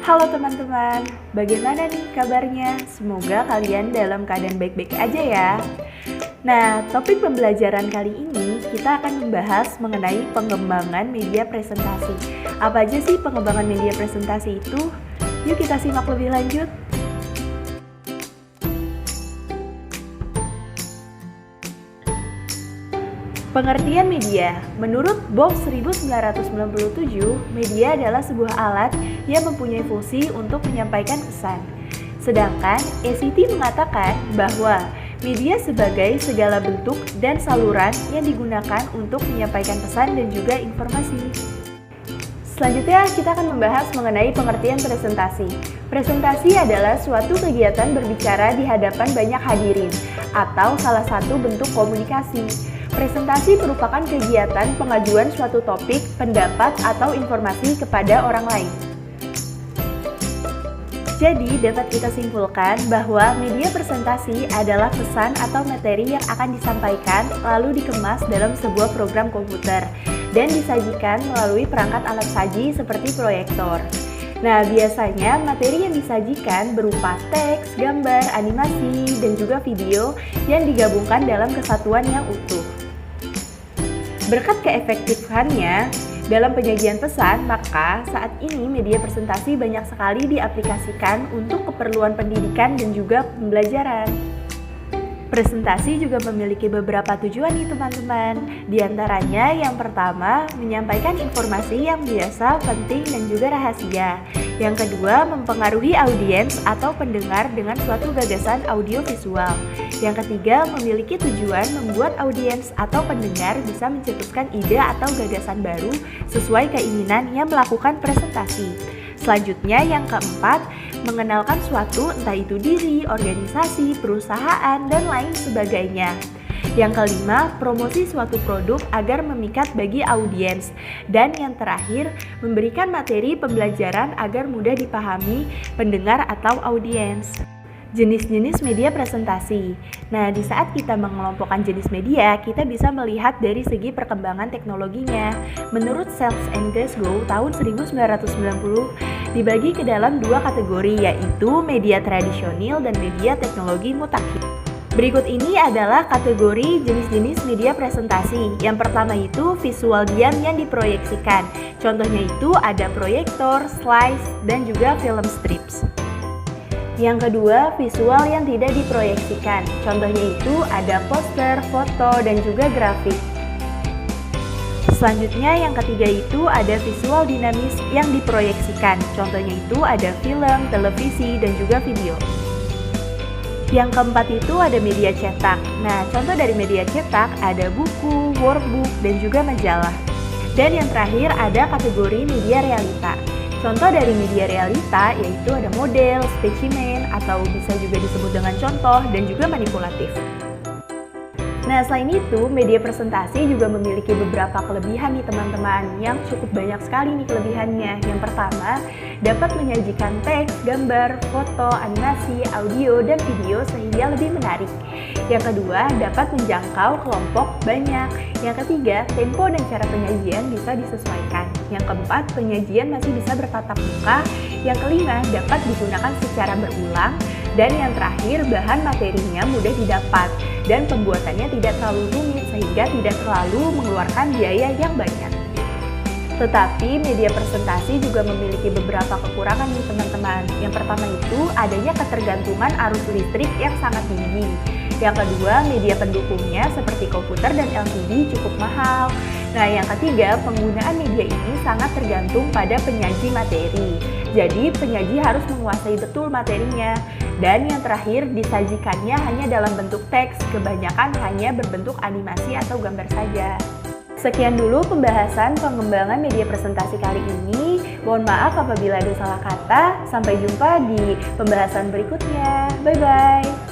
Halo teman-teman, bagaimana nih kabarnya? Semoga kalian dalam keadaan baik-baik aja ya. Nah, topik pembelajaran kali ini kita akan membahas mengenai pengembangan media presentasi. Apa aja sih pengembangan media presentasi itu? Yuk kita simak lebih lanjut. Pengertian media. Menurut Bob 1997, media adalah sebuah alat yang mempunyai fungsi untuk menyampaikan pesan. Sedangkan ACT mengatakan bahwa media sebagai segala bentuk dan saluran yang digunakan untuk menyampaikan pesan dan juga informasi. Selanjutnya kita akan membahas mengenai pengertian presentasi. Presentasi adalah suatu kegiatan berbicara di hadapan banyak hadirin atau salah satu bentuk komunikasi. Presentasi merupakan kegiatan pengajuan suatu topik, pendapat, atau informasi kepada orang lain. Jadi, dapat kita simpulkan bahwa media presentasi adalah pesan atau materi yang akan disampaikan lalu dikemas dalam sebuah program komputer dan disajikan melalui perangkat alat saji seperti proyektor. Nah, biasanya materi yang disajikan berupa teks, gambar, animasi, dan juga video yang digabungkan dalam kesatuan yang utuh. Berkat keefektifannya dalam penyajian pesan, maka saat ini media presentasi banyak sekali diaplikasikan untuk keperluan pendidikan dan juga pembelajaran. Presentasi juga memiliki beberapa tujuan nih teman-teman. Di antaranya yang pertama, menyampaikan informasi yang biasa, penting, dan juga rahasia. Yang kedua, mempengaruhi audiens atau pendengar dengan suatu gagasan audiovisual. Yang ketiga, memiliki tujuan membuat audiens atau pendengar bisa mencetuskan ide atau gagasan baru sesuai keinginan yang melakukan presentasi. Selanjutnya, yang keempat, mengenalkan suatu, entah itu diri, organisasi, perusahaan, dan lain sebagainya. Yang kelima, promosi suatu produk agar memikat bagi audiens. Dan yang terakhir, memberikan materi pembelajaran agar mudah dipahami pendengar atau audiens. Jenis-jenis media presentasi. Nah, di saat kita mengelompokkan jenis media, kita bisa melihat dari segi perkembangan teknologinya. Menurut Sells and Glasgow tahun 1990, dibagi ke dalam dua kategori, yaitu media tradisional dan media teknologi mutakhir. Berikut ini adalah kategori jenis-jenis media presentasi. Yang pertama itu visual diam yang diproyeksikan. Contohnya itu ada proyektor, slides, dan juga film strips. Yang kedua, visual yang tidak diproyeksikan. Contohnya itu ada poster, foto, dan juga grafik. Selanjutnya yang ketiga itu ada visual dinamis yang diproyeksikan. Contohnya itu ada film, televisi, dan juga video. Yang keempat itu ada media cetak. Nah, contoh dari media cetak ada buku, workbook, dan juga majalah. Dan yang terakhir ada kategori media realita. Contoh dari media realita yaitu ada model, spesimen, atau bisa juga disebut dengan contoh dan juga manipulatif. Nah, selain itu, media presentasi juga memiliki beberapa kelebihan nih teman-teman, yang cukup banyak sekali nih kelebihannya. Yang pertama, dapat menyajikan teks, gambar, foto, animasi, audio, dan video sehingga lebih menarik. Yang kedua, dapat menjangkau kelompok banyak. Yang ketiga, tempo dan cara penyajian bisa disesuaikan. Yang keempat, penyajian masih bisa bertatap muka. Yang kelima, dapat digunakan secara berulang. Dan yang terakhir, bahan materinya mudah didapat dan pembuatannya tidak terlalu rumit sehingga tidak terlalu mengeluarkan biaya yang banyak. Tetapi media presentasi juga memiliki beberapa kekurangan nih teman-teman. Yang pertama itu adanya ketergantungan arus listrik yang sangat tinggi. Yang kedua, media pendukungnya seperti komputer dan LCD cukup mahal. Nah, yang ketiga, penggunaan media ini sangat tergantung pada penyaji materi. Jadi, penyaji harus menguasai betul materinya. Dan yang terakhir, disajikannya hanya dalam bentuk teks, kebanyakan hanya berbentuk animasi atau gambar saja. Sekian dulu pembahasan pengembangan media presentasi kali ini. Mohon maaf apabila ada salah kata. Sampai jumpa di pembahasan berikutnya. Bye-bye.